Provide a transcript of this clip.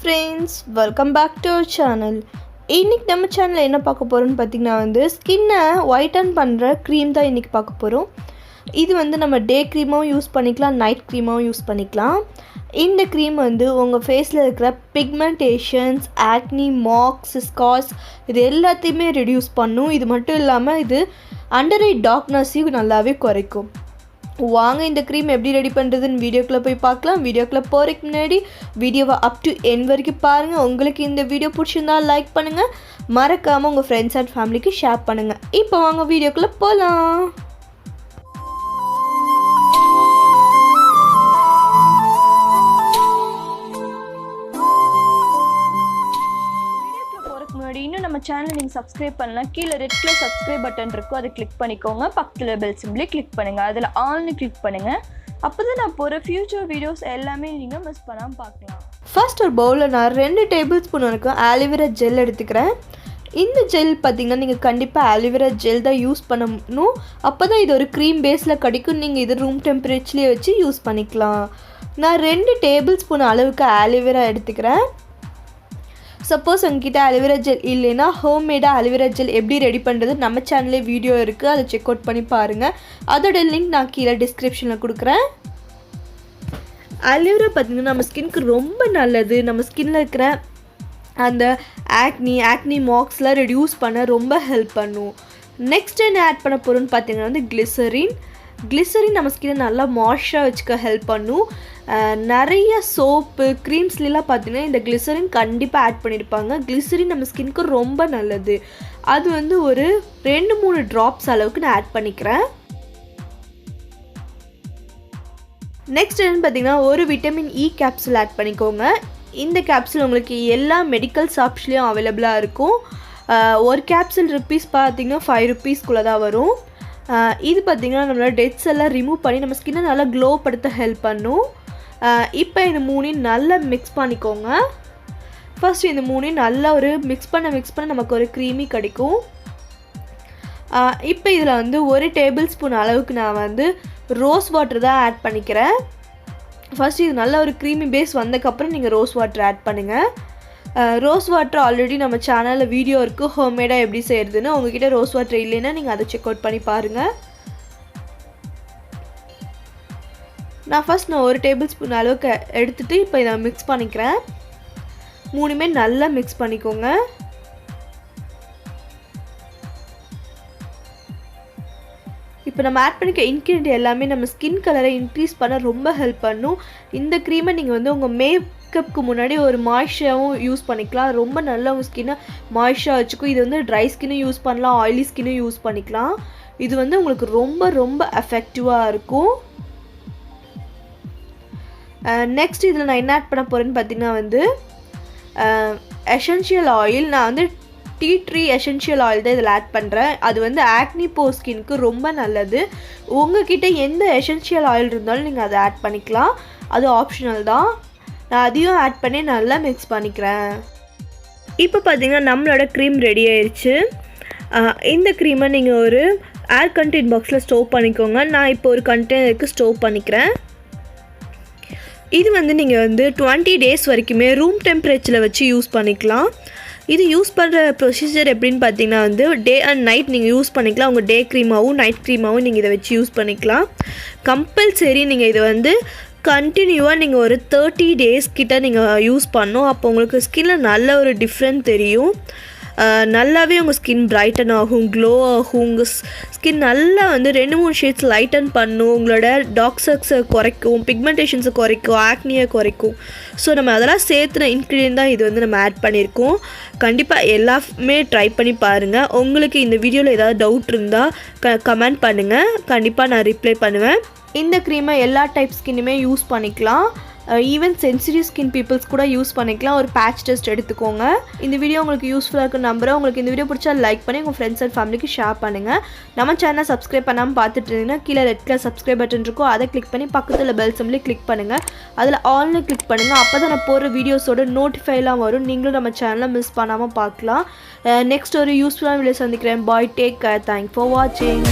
friends, welcome back to our channel. இன்னைக்கு நம்ம சேனல்ல என்ன பார்க்க போறோம்னு பாத்தீங்கன்னா ஸ்கின்னை whiten பண்ற க்ரீம் தான் இன்னைக்கு பார்க்க போறோம். இது நம்ம டே க்ரீமாவும் யூஸ் பண்ணிக்கலாம், நைட் க்ரீமாவும் யூஸ் பண்ணிக்கலாம். இந்த க்ரீம் உங்க ஃபேஸ்ல இருக்கிற pigmentations, acne, marks, scars இது எல்லாத்தையுமே ரெடியூஸ் பண்ணும். இது மட்டும் இல்லாம இது அண்டர் ஐ டார்க்னஸையும் நல்லாவே குறைக்கும். வாங்க இந்த க்ரீம் எப்படி ரெடி பண்ணுறதுன்னு வீடியோக்குள்ளே போய் பார்க்கலாம். வீடியோக்குள்ளே போகிறதுக்கு முன்னாடி வீடியோவை அப் டு எண்ட் வரைக்கும் பாருங்கள். உங்களுக்கு இந்த வீடியோ பிடிச்சிருந்தா லைக் பண்ணுங்கள், மறக்காமல் உங்கள் ஃப்ரெண்ட்ஸ் அண்ட் ஃபேமிலிக்கு ஷேர் பண்ணுங்கள். இப்போ வாங்க வீடியோக்குள்ளே போகலாம். முன்னாடி இன்னும் நம்ம சேனலை நீங்கள் சப்ஸ்கிரைப் பண்ணலாம். கீழே ரெட் கலர் சப்ஸ்கிரைப் பட்டன் இருக்கும், அதை கிளிக் பண்ணிக்கோங்க. பக்கத்தில் பெல் சிம்பிளி கிளிக் பண்ணுங்கள், அதில் ஆல்னு கிளிக் பண்ணுங்கள். அப்போ தான் நான் போகிற ஃபியூச்சர் வீடியோஸ் எல்லாமே நீங்கள் மிஸ் பண்ணாமல் பார்க்கலாம். ஃபர்ஸ்ட் ஒரு பவுலில் நான் 2 டேபிள் ஸ்பூன் வரைக்கும் ஆலிவேரா ஜெல் எடுத்துக்கிறேன். இந்த ஜெல் பார்த்திங்கன்னா நீங்கள் கண்டிப்பாக ஆலிவேரா ஜெல் தான் யூஸ் பண்ணணும். அப்போ தான் இது ஒரு க்ரீம் பேஸில் கிடைக்கும். நீங்கள் இது ரூம் டெம்பரேச்சர்லேயே வச்சு யூஸ் பண்ணிக்கலாம். நான் 2 டேபிள் ஸ்பூன் அளவுக்கு ஆலிவேரா எடுத்துக்கிறேன். சப்போஸ் உங்ககிட்ட அலோவேரா ஜெல் இல்லைன்னா ஹோம்மேடாக அலோவேரா ஜெல் எப்படி ரெடி பண்ணுறது நம்ம சேனல்லே வீடியோ இருக்குது, அதை செக் அவுட் பண்ணி பாருங்கள். அதோட லிங்க் நான் கீழே டிஸ்கிரிப்ஷனில் கொடுக்குறேன். அலோவேரா பார்த்திங்கன்னா நம்ம ஸ்கின்க்கு ரொம்ப நல்லது. நம்ம ஸ்கின்னில் இருக்கிற அந்த ஆக்னி மார்க்ஸ்லாம் ரெடியூஸ் பண்ண ரொம்ப ஹெல்ப் பண்ணும். நெக்ஸ்ட் என்ன ஆட் பண்ண போகிறோன்னு பார்த்தீங்கன்னா கிளிசரின் நம்ம ஸ்கின்னை நல்லா மாய்ஸ்சராக வச்சுக்க ஹெல்ப் பண்ணும். நிறைய சோப்பு க்ரீம்ஸ்லாம் பார்த்தீங்கன்னா இந்த கிளிசரின் கண்டிப்பாக ஆட் பண்ணியிருப்பாங்க. கிளிசரின் நம்ம ஸ்கின்க்கு ரொம்ப நல்லது. அது ஒரு 2-3 ட்ராப்ஸ் அளவுக்கு நான் ஆட் பண்ணிக்கிறேன். நெக்ஸ்ட் என்னன்னு பார்த்தீங்கன்னா ஒரு விட்டமின் இ கேப்சூல் ஆட் பண்ணிக்கோங்க. இந்த கேப்சூல் உங்களுக்கு எல்லா மெடிக்கல் ஷாப்ஸ்லேயும் அவைலபிளாக இருக்கும். ஒரு கேப்சூல் ருப்பீஸ் பார்த்தீங்கன்னா 5 ருப்பீஸ்க்குள்ளே தான் வரும். இது பார்த்திங்கன்னா நம்மளோட டெட்ஸ் எல்லாம் ரிமூவ் பண்ணி நம்ம ஸ்கின்னை நல்லா க்ளோ படுத்த ஹெல்ப் பண்ணும். இப்போ இந்த 3 நல்லா மிக்ஸ் பண்ணிக்கோங்க. ஃபர்ஸ்ட் இந்த 3 நல்லா ஒரு மிக்ஸ் பண்ண நமக்கு ஒரு க்ரீமி கிடைக்கும். இப்போ இதில் 1 டேபிள் ஸ்பூன் அளவுக்கு நான் ரோஸ் வாட்டர் தான் ஆட் பண்ணிக்கிறேன். ஃபர்ஸ்ட் இது நல்ல ஒரு க்ரீமி பேஸ் வந்ததுக்கப்புறம் நீங்கள் ரோஸ் வாட்டர் ஆட் பண்ணுங்கள். ரோஸ் வாட்டர் ஆல்ரெடி நம்ம சேனலில் வீடியோ இருக்குது ஹோம்மேடாக எப்படி செய்கிறதுன்னு. உங்ககிட்ட ரோஸ் வாட்டர் இல்லைன்னா நீங்கள் அதை செக் அவுட் பண்ணி பாருங்கள். நான் 1 டேபிள் ஸ்பூன் அளவுக்கு எடுத்துகிட்டு இப்போ இதை மிக்ஸ் பண்ணிக்கிறேன். 3மே நல்லா மிக்ஸ் பண்ணிக்கோங்க. இப்போ நம்ம ஆட் பண்ணிக்க இன்க்ரீடியன்ட் எல்லாமே நம்ம ஸ்கின் கலரை இன்க்ரீஸ் பண்ண ரொம்ப ஹெல்ப் பண்ணும். இந்த க்ரீமை நீங்கள் உங்கள் மேக்கப்புக்கு முன்னாடி ஒரு மாய்ஸ்சராகவும் யூஸ் பண்ணிக்கலாம். ரொம்ப நல்லா உங்கள் ஸ்கின்னை மாய்ஸ்சராக வச்சுக்கும். இது ட்ரை ஸ்கின்னும் யூஸ் பண்ணலாம், ஆயிலி ஸ்கின்னும் யூஸ் பண்ணிக்கலாம். இது உங்களுக்கு ரொம்ப ரொம்ப எஃபெக்டிவாக இருக்கும். நெக்ஸ்ட் இதில் நான் என்ன ஆட் பண்ண போகிறேன்னு பார்த்தீங்கன்னா எசென்ஷியல் ஆயில். நான் டீ ட்ரீ எசென்ஷியல் ஆயில் தான் இதில் ஆட் பண்ணுறேன். அது ஆக்னி போர் ஸ்கின்க்கு ரொம்ப நல்லது. உங்ககிட்ட எந்த எசென்ஷியல் ஆயில் இருந்தாலும் நீங்கள் அதை ஆட் பண்ணிக்கலாம், அது ஆப்ஷனல் தான். நான் அதையும் ஆட் பண்ணி நல்லா மிக்ஸ் பண்ணிக்கிறேன். இப்போ பார்த்தீங்கன்னா நம்மளோட க்ரீம் ரெடி ஆயிடுச்சு. இந்த க்ரீமை நீங்கள் ஒரு ஏர் கண்டெய்னர் பாக்ஸில் ஸ்டோர் பண்ணிக்கோங்க. நான் இப்போ ஒரு கண்டெய்னருக்கு ஸ்டோர் பண்ணிக்கிறேன். இது நீங்கள் 20 டேஸ் வரைக்குமே ரூம் டெம்பரேச்சரில் வச்சு யூஸ் பண்ணிக்கலாம். இது யூஸ் பண்ணுற ப்ரொசீஜர் எப்படின்னு பார்த்தீங்கன்னா டே அண்ட் நைட் நீங்கள் யூஸ் பண்ணிக்கலாம். உங்கள் டே க்ரீமாகவும் நைட் க்ரீமாகவும் நீங்கள் இதை வச்சு யூஸ் பண்ணிக்கலாம். கம்பல்சரி நீங்கள் இது கண்டினியூவாக நீங்கள் ஒரு 30 டேஸ் கிட்ட நீங்கள் யூஸ் பண்ணணும். அப்போ உங்களுக்கு ஸ்கின்னில் நல்ல ஒரு டிஃப்ரெண்ட் தெரியும். நல்லாவே உங்கள் ஸ்கின் பிரைட்டன் ஆகும், க்ளோ ஆகும். உங்கள் ஸ்கின் நல்லா 2-3 ஷேட்ஸ் லைட்டன் பண்ணும். உங்களோட டார்க் சர்க்கிள்ஸை குறைக்கும், பிக்மெண்டேஷன்ஸை குறைக்கும், ஆக்னியை குறைக்கும். ஸோ நம்ம அதெல்லாம் சேர்த்துன இன்க்ரீடியன்ட் தான் இது நம்ம ஆட் பண்ணியிருக்கோம். கண்டிப்பாக எல்லாமே ட்ரை பண்ணி பாருங்கள். உங்களுக்கு இந்த வீடியோவில் ஏதாவது டவுட் இருந்தால் கமெண்ட் பண்ணுங்கள், கண்டிப்பாக நான் ரிப்ளை பண்ணுவேன். இந்த க்ரீமை எல்லா டைப் ஸ்கின்னுமே யூஸ் பண்ணிக்கலாம். ஈவன் சென்சிட்டிவ் ஸ்கின் பீப்புள்ஸ் கூட யூஸ் பண்ணிக்கலாம். ஒரு பேட்ச் டெஸ்ட் எடுத்துக்கோங்க. இந்த வீடியோ உங்களுக்கு யூஸ்ஃபுல்லாக இருக்குன்னு நம்புகிறேன். உங்களுக்கு இந்த வீடியோ பிடிச்சா லைக் பண்ணி உங்கள் ஃப்ரெண்ட்ஸ் அண்ட் ஃபேமிலிக்கு ஷேர் பண்ணுங்கள். நம்ம சேனலை சப்ஸ்கிரைப் பண்ணாமல் பார்த்துட்டு இருந்தீங்கன்னா கீழே ரெட் கலர் சப்ஸ்கிரைப் பட்டன் இருக்கும், அதை கிளிக் பண்ணி பக்கத்தில் பெல் சிம்பிளி கிளிக் பண்ணுங்கள். அதில் ஆல்னு கிளிக் பண்ணுங்கள். அப்போ தான் நான் போகிற வீடியோஸோட நோட்டிஃபைலாம் வரும். நீங்களும் நம்ம சேனலை மிஸ் பண்ணாமல் பார்க்கலாம். நெக்ஸ்ட் ஒரு யூஸ்ஃபுல்லான வீடியோ சந்திக்கிறேன். பாய், டேக் கேர், தேங்க்ஸ் ஃபார் வாட்சிங்.